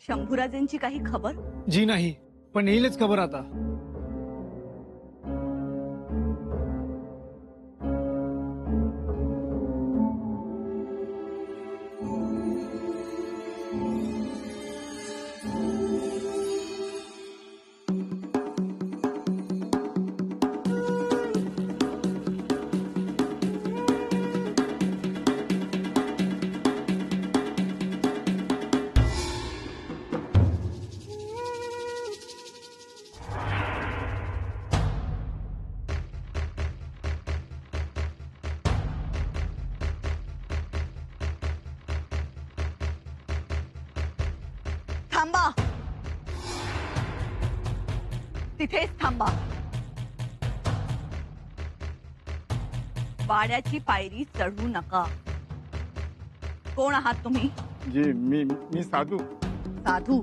शंभूराजेंची काही खबर? जी नाही, पण येईलच खबर आता. थांबा, तिथेच थांबा. वाड्याची पायरी चढू नका. कोण आहात तुम्ही? जी मी साधू. साधू?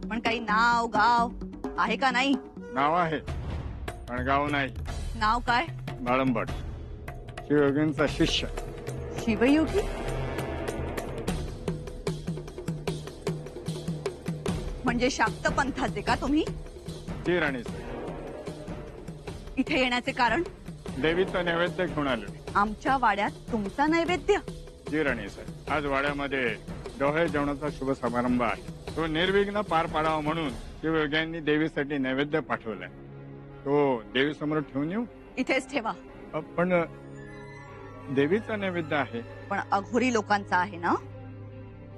पण काही नाव गाव आहे का नाही? नाव आहे पण गाव नाही. नाव काय? बाळंबट, शिवयोगींचा शिष्य. शिवयोगी? म्हणजे शाक्त पंथाचे का तुम्ही? जी राणी, इथे येण्याचे कारण? देवीचा नैवेद्य घेऊन आलो. आमच्या वाड्यात तुमचा नैवेद्य? जी राणी साहेब, आज वाड्यामध्ये डोहाळे जेवणाचा शुभ समारंभ आहे. तो निर्विघ्न पार पाडावा म्हणून शिवयोग्यांनी देवीसाठी नैवेद्य पाठवलाय. तो देवी समोर ठेवून येऊ? इथेच ठेवा. पण देवीचा नैवेद्य आहे. पण अघोरी लोकांचा आहे ना,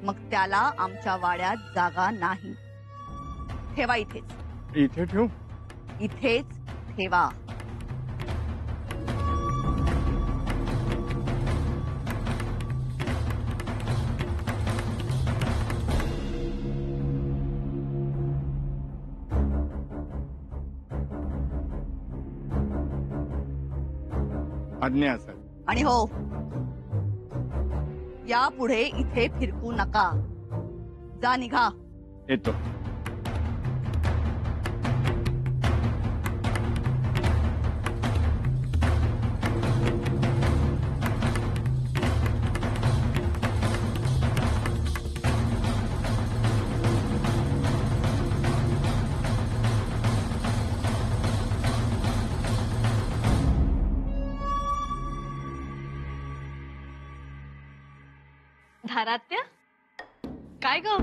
मग त्याला आमच्या वाड्यात जागा नाही. ठेवा इथेच. इथे ठेवू? इथेच ठेवा. आज्ञा सर. आणि हो, यापुढे इथे फिरकू नका. जा, निघा. येतो. धारात्या, काय ग?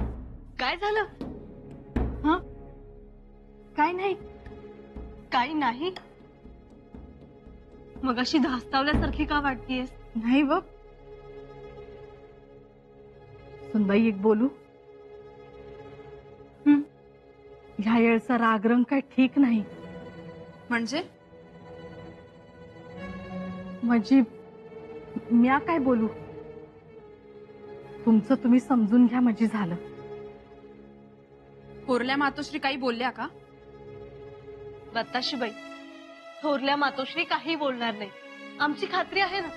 काय झालं? हा? काय नाही. काय नाही? मग अशी धास्तावल्यासारखी का वाटतेस? नाही बघ. सुनबाई, एक बोलू? ह्या येळचा रागरंग काय ठीक नाही. म्हणजे म्या काय बोलू? तुमचं तुम्ही समजून घ्या. म्हणजे झालं. थोरल्या मातोश्री काही बोलल्या का? बताशीबाई, थोरल्या मातोश्री काही बोलणार नाही, आमची खात्री आहे ना.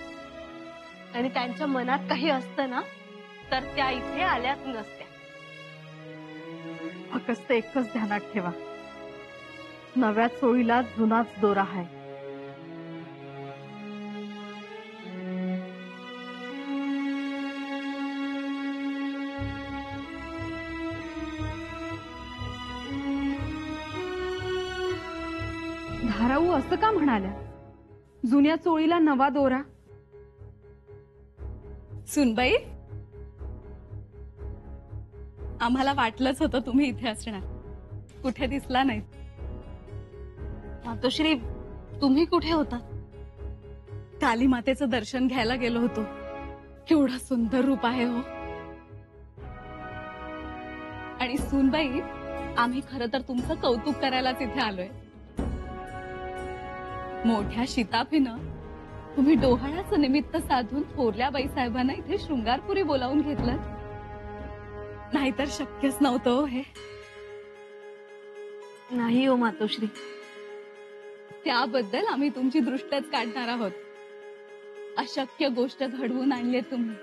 आणि त्यांच्या मनात काही असतं ना, तर त्या इथे आल्याच नसत्या. फक्त एकच ध्यानात ठेवा, नव्या चोळीला जुनाच दोरा आहे. धाराऊ असं का म्हणाल्या? जुन्या चोळीला नवा दोरा? सुनबाई, आम्हाला वाटलंच होतं तुम्ही इथे असणार. कुठे दिसला नाही. मातोश्री, तुम्ही कुठे होता? काली मातेचं दर्शन घ्यायला गेलो होतो. केवढं सुंदर रूप आहे हो. आणि सुनबाई, आम्ही खरं तर तुमचं कौतुक करायलाच इथे आलोय. मोठ्या शिताफीनं तुम्ही डोहाळ्याचं निमित्त साधून थोरल्या बाई साहेबांना इथे शृंगारपुरी बोलावून घेतलं. नाहीतर शक्यच नव्हतं हो हे. नाही हो मातोश्री, त्याबद्दल आम्ही तुमची दृष्टच काढणार आहोत. अशक्य गोष्ट घडवून आणली तुम्ही.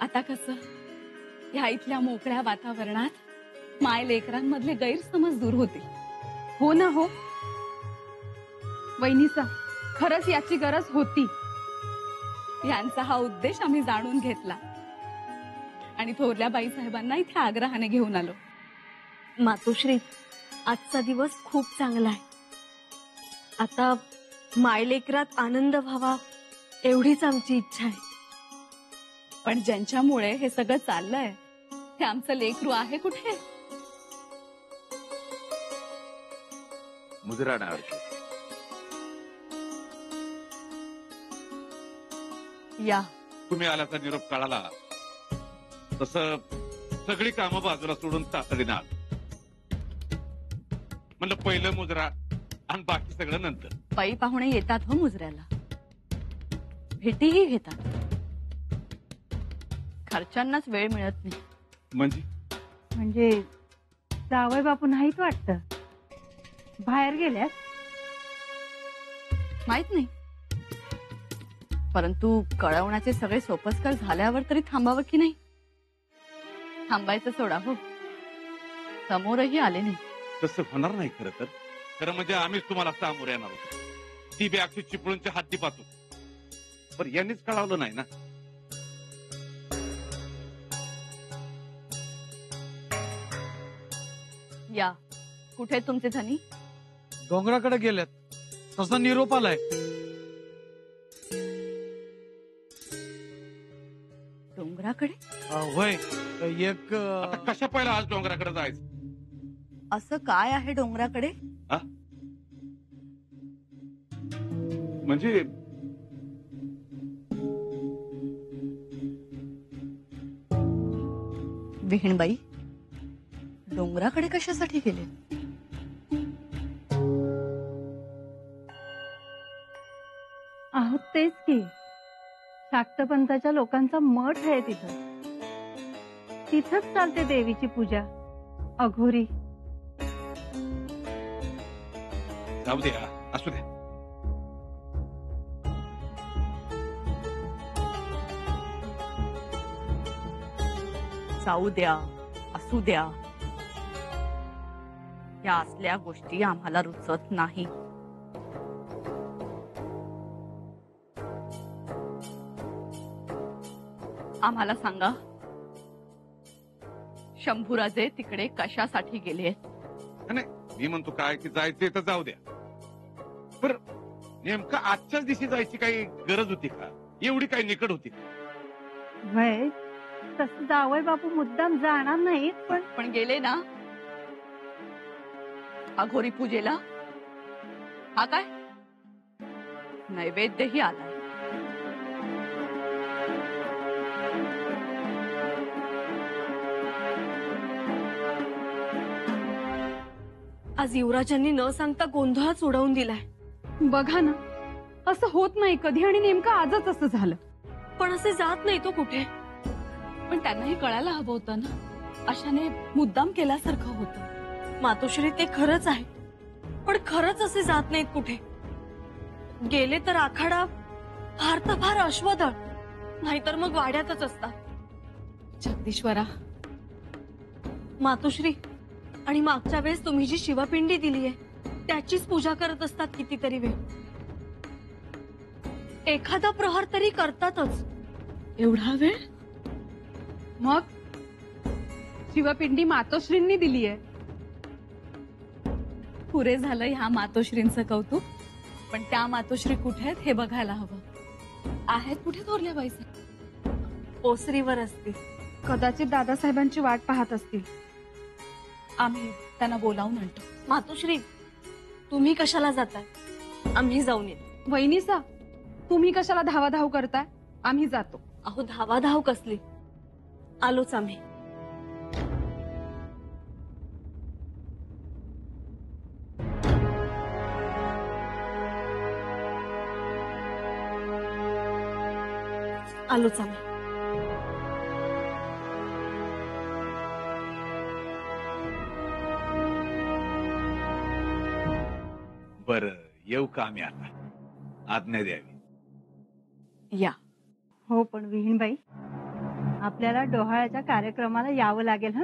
आता कसं, ह्या इथल्या मोकळ्या वातावरणात माय लेकरांमधले गैरसमज दूर होतील. हो ना हो वहिनीसा, खरंच याची गरज होती. यांचा हा उद्देश आम्ही जाणून घेतला. आणि थोरल्या बाईसाहेबांना इथे आग्रहाने घेऊन आलो. मातोश्री, आजचा दिवस खूप चांगला आहे. आता मायलेकरात आनंद व्हावा एवढीच आमची इच्छा आहे. पण ज्यांच्यामुळे हे सगळं चाललंय ते आमचं लेकरू आहे कुठे? मुजरा नावाची. या. तुम्ही आल्याचा निरोप कळाला तसं सगळी कामं बाजूला सोडून तातडीनं आलो. म्हणलं पहिलं मुजरा आणि बाकी सगळं नंतर. पै पाहुणे येतात हो मुजऱ्याला, भेटीही घेतात. खर्चांनाच वेळ मिळत नाही. म्हणजे जावई बापू नाहीत वाटतं, बाहेर गेल्यात. माहित नाही, परंतु कळवण्याचे सगळे सोपस्कर झाल्यावर तरी थांबावं की नाही? थांबायचं सोडा हो, समोरही आले नाही. तसं होणार नाही. खरं म्हणजे आम्हीच तुम्हाला सामोरे येणार होतो. ती बी अक्षी चिपळूणच्या हाती पाहतो. पण यांनीच कळवलं नाही ना. या. कुठे आहेत तुमचे धनी? डोंगराकडे गेल्यात, तसा निरोप आलाय. डोंगराकडे? होय, एक आता कशा पहिला आज डोंगराकडे जायचं? असं काय आहे डोंगराकडे? म्हणजे विहीणबाई डोंगराकडे कशासाठी गेले? आहोत तेच की, शाक्तपंथाच्या लोकांचा मठ आहे तिथं. तिथंच चालते देवीची पूजा. अघोरी. जाऊ द्या, असू द्या. जाऊ द्या, असू द्या, या असल्या गोष्टी आम्हाला रुचत नाही. आम्हाला सांगा, शंभूराजे तिकडे कशासाठी गेले? नाही, मी म्हणतो काय की जायचंय तर जाऊ द्या. पर नेमकं आजच्याच दिवशी जायची काही गरज होती का? एवढी काही निकड होती का? वय तसं जावई बापू मुद्दाम जाणार नाहीत, पण गेले ना अघोरी पूजेला. हा काय नैवेद्यही आलाय. आज युवराजांनी न सांगता गोंधळच उडवून दिलाय. बघा ना, असं होत नाही कधी, आणि नेमकं आजच असं झालं. पण असे जात नाही तो कुठे. पण त्यांनाही कळायला हवं होतं ना, अशाने मुद्दाम केल्यासारखं होतं. मातोश्री, ते खरंच आहे, पण खरंच असे जात नाहीत कुठे. गेले तर आखाडा, फार तर फार अश्वदळ, नाहीतर मग वाड्यातच असतात. जगदीश्वरा, मातोश्री, आणि मागच्या वेळेस तुम्ही जी शिवपिंडी दिलीये त्याचीच पूजा करत असतात कितीतरी वेळ. एखादा प्रहर तरी करतातच. एवढा वेळ? मग शिवपिंडी मातोश्रींनी दिलीये. पुरे झालं ह्या मातोश्रींचं कौतुक, पण त्या मातोश्री कुठे आहेत हे बघायला हवं. आहेत कुठे थोरल्या बाईसाहेब? ओसरीवर असतील. कदाचित दादासाहेबांची वाट पाहत असतील. आम्ही त्यांना बोलावून आणतो. मातोश्री, तुम्ही कशाला जाताय? आम्ही जाऊन येतो. वहिनीसा, तुम्ही कशाला धावाधाव करताय? आम्ही जातो. अहो, धावाधाव कसली, आलोच आम्ही. आलोच आम्ही. बरं, येऊ का आम्ही आता? आज्ञा द्यावी. या. हो, पण विहीणबाई, आपल्याला डोहाळ्याच्या कार्यक्रमाला यावं लागेल. हा,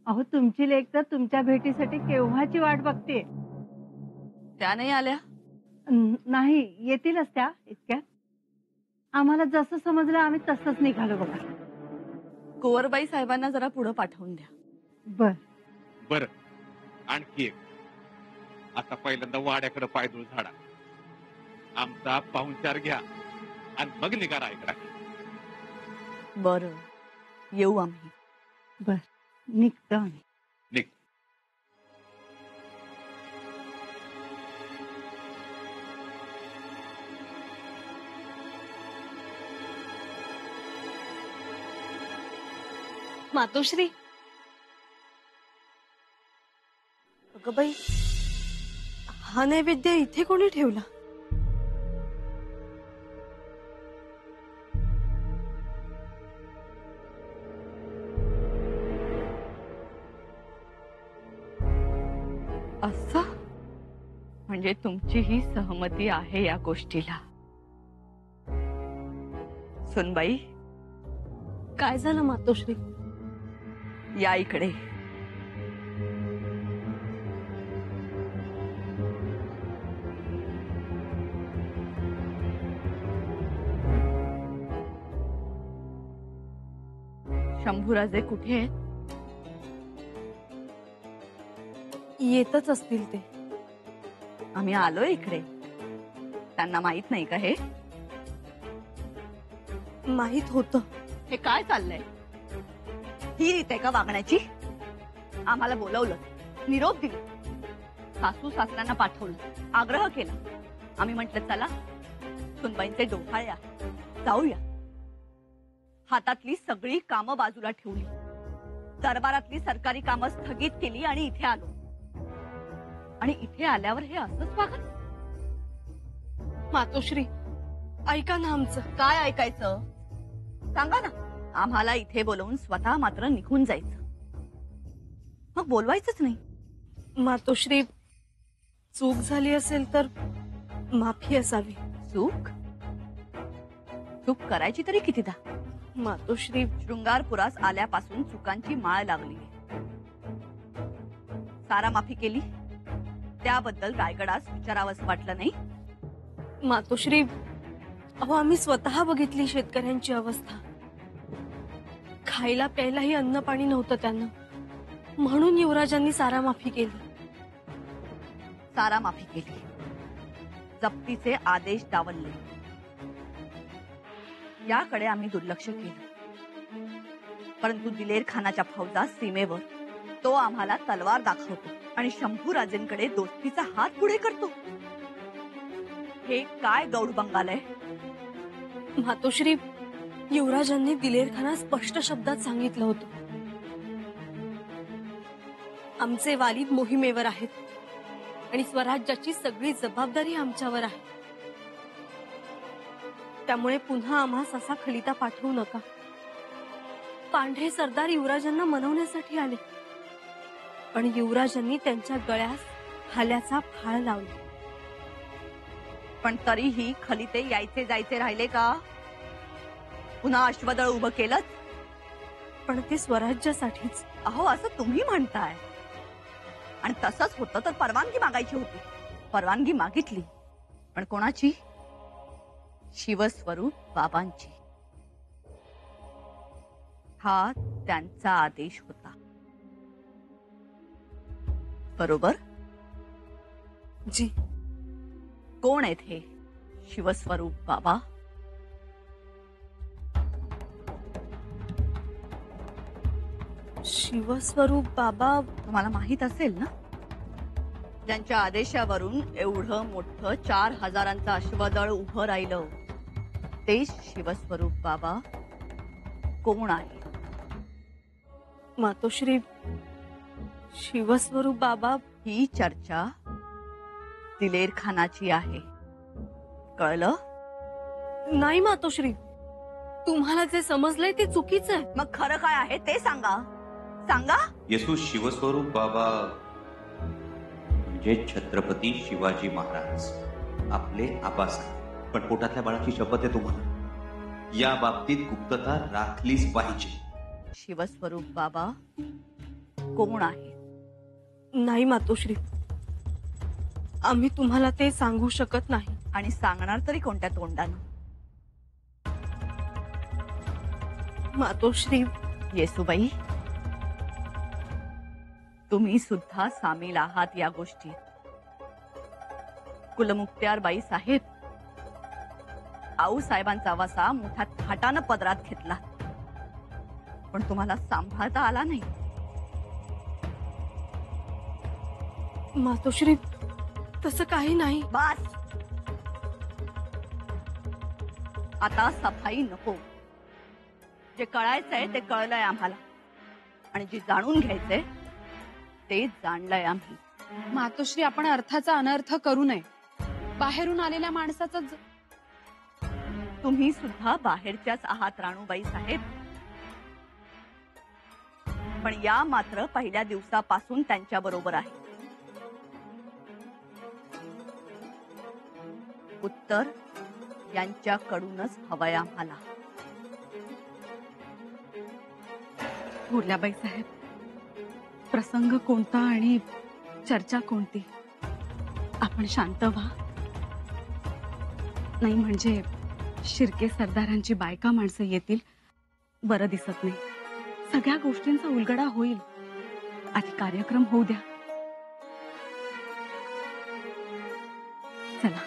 अहो, तुमची लेक तर तुमच्या भेटीसाठी केव्हाची वाट बघते. त्या नाही आल्या? नाही, येतीलच त्या इतक्यात. आम्हाला जसं समजलं आम्ही तसंच निघालो बघा. कुंवरबाई साहेबांना जरा पुढे पाठवून द्या. बर. बर, आणखी एक. आता पहिल्यांदा वाड्याकडे पायदूळ झाडा, आमचा पाहुणचार घ्या आणि मग निघा रायगडाकडे. बरं, येऊ आम्ही. बर, निघतो आम्ही. निघ. मातोश्री. अगं बाई, हा नैवेद्य इथे कोणी ठेवला? असं म्हणजे तुमची ही सहमती आहे या गोष्टीला? सुनबाई, काय झालं मातोश्री? या इकडे. शंभूराजे कुठे आहेत? येतच असतील ते. आम्ही आलोय इकडे. त्यांना माहित नाही का हे? माहित होतं. हे काय चाललंय? ही रीत आहे का वागण्याची? आम्हाला बोलवलं, निरोप दिला, सासू सासऱ्यांना पाठवलं, आग्रह केला. आम्ही म्हटलं चला सुनबाईंचे डोहाळे आहे, जाऊया. हातातली सगळी कामं बाजूला ठेवली, दरबारातली सरकारी कामं स्थगित केली आणि इथे आलो. आणि इथे आल्यावर हे असंच वागत? मातोश्री, ऐका ना आमचं. काय ऐकायचं सांगा ना. आम्हाला इथे बोलवून स्वतः मात्र निघून जायचं, मग बोलवायचंच नाही. मातोश्री, चूक झाली असेल तर माफी असावी. चूक? चूक करायची तरी कितीदा? मातोश्री, शृंगारपुरास आल्यापासून चुकांची माळ लागली. सारा माफी केली, त्याबद्दल रायगडास विचारावंच वाटलं नाही? मातोश्री, अहो आम्ही स्वतः बघितली शेतकऱ्यांची अवस्था. खायला प्यायलाही अन्न पाणी नव्हतं त्यांना, म्हणून युवराजांनी सारा माफी केली. सारा माफी केली, जप्तीचे आदेश डावलले, याकडे आम्ही दुर्लक्ष केलं. परंतु दिलेर खानाच्या फौजा सीमेवर, तो आम्हाला तलवार दाखवतो आणि शंभूराजेंकडे दोस्तीचा हात पुढे करतो. हे काय गौड बंगाल आहे? मातोश्री, युवराजांनी दिलेर खाना स्पष्ट शब्दात सांगितलं होतं, आमचे वालिद मोहिमेवर आहेत आणि स्वराज्याची सगळी जबाबदारी आमच्यावर आहे. त्यामुळे पुन्हा आम्हास असा खलिता पाठवू नका. पांढरे सरदार युवराजांना मनवण्यासाठी आले, पण युवराजांनी त्यांच्या गळ्यास हाल्याचा फाळ लावला. पण तरीही खलिते यायचे जायचे राहिले का? पुन्हा अश्वदळ उभं केलं? पण ते स्वराज्यासाठीच. अहो, असं तुम्ही म्हणताय, आणि तसंच होतं तर परवानगी मागायची होती. परवानगी मागितली, पण कोणाची? शिवस्वरूप बाबांची. हा त्यांचा आदेश होता, बरोबर? जी. कोण आहेत हे शिवस्वरूप बाबा? शिवस्वरूप बाबा तुम्हाला माहित असेल ना, ज्यांच्या आदेशावरून एवढं मोठं 4000 अश्वदळ उभं राहिलं, ते शिवस्वरूप बाबा कोण आहे? मातोश्री, शिवस्वरूप बाबा. ही चर्चा दिलेर खानाची आहे, कळलं? नाही मातोश्री, तुम्हाला जे समजलंय ते चुकीचं आहे. मग खरं काय आहे ते सांगा. सांगा. येसू शिवस्वरूप बाबा म्हणजे छत्रपती शिवाजी महाराज, आपले आबासाहेब. पण पोटातल्या बाळाची शपथ आहे तुम्हाला, या बाबतीत गुप्तता राखलीच पाहिजे. शिवस्वरूप बाबा कोण आहे? नाही मातोश्री, आम्ही तुम्हाला ते सांगू शकत नाही. आणि सांगणार तरी कोणत्या तोंडानं? मातोश्री, येसूबाई, तुम्ही सुद्धा सामील आहात या गोष्टीत. कुलमुक्त्यार बाई साहेब, आऊ साहेबांचा वसा मोठ्या थाटानं पदरात घेतला, पण तुम्हाला सांभाळता आला नाही. मातोश्री, तसं काही नाही. बस, आता सफाई नको. जे कळायचंय ते कळलंय आम्हाला, आणि जे जाणून घ्यायचंय ते जाणलंय आम्ही. मातोश्री, आपण अर्थाचा अनर्थ करू नये. बाहेरून आलेल्या माणसाचा तुम्ही सुद्धा बाहेरच्याच आहात राणूबाई साहेब, पण या मात्र पहिल्या दिवसापासून त्यांच्या बरोबर आहे. उत्तर यांच्याकडूनच हवंय आम्हाला. थोरल्याबाई साहेब, प्रसंग कोणता आणि चर्चा कोणती, आपण शांत व्हा. नाही म्हणजे शिर्के सरदारांची बायका माणसं येतील, बरं दिसत नाही. सगळ्या गोष्टींचा उलगडा होईल. आधी कार्यक्रम होऊ द्या. चला.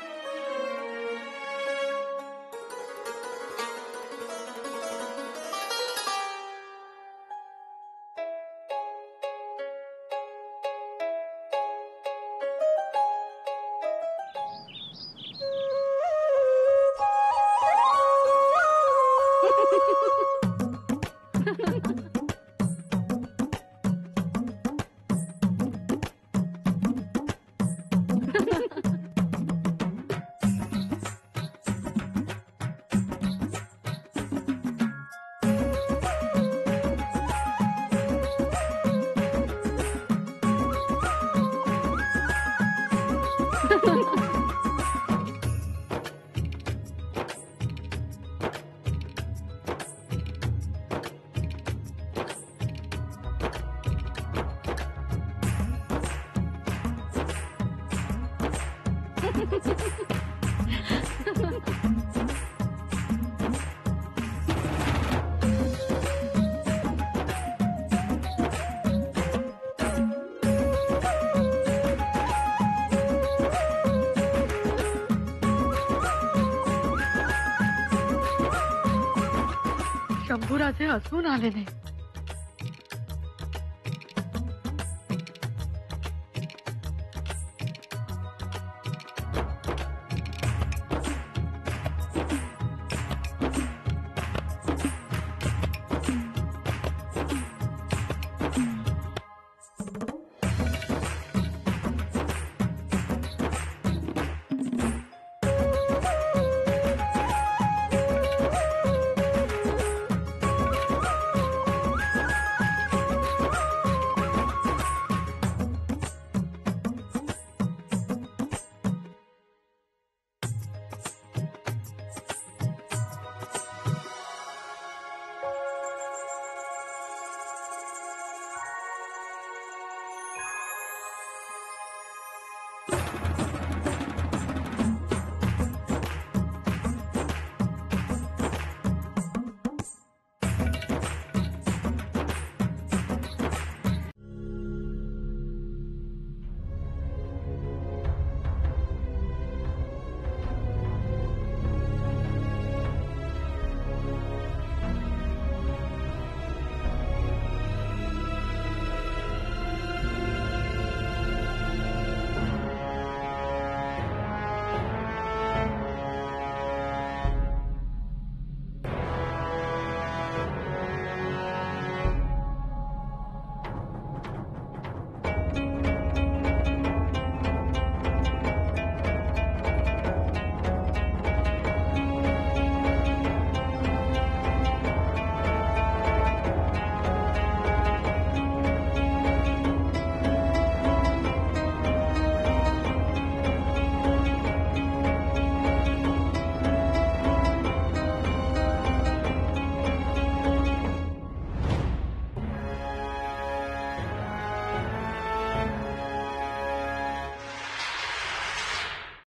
शंभूराजे असून आलेले.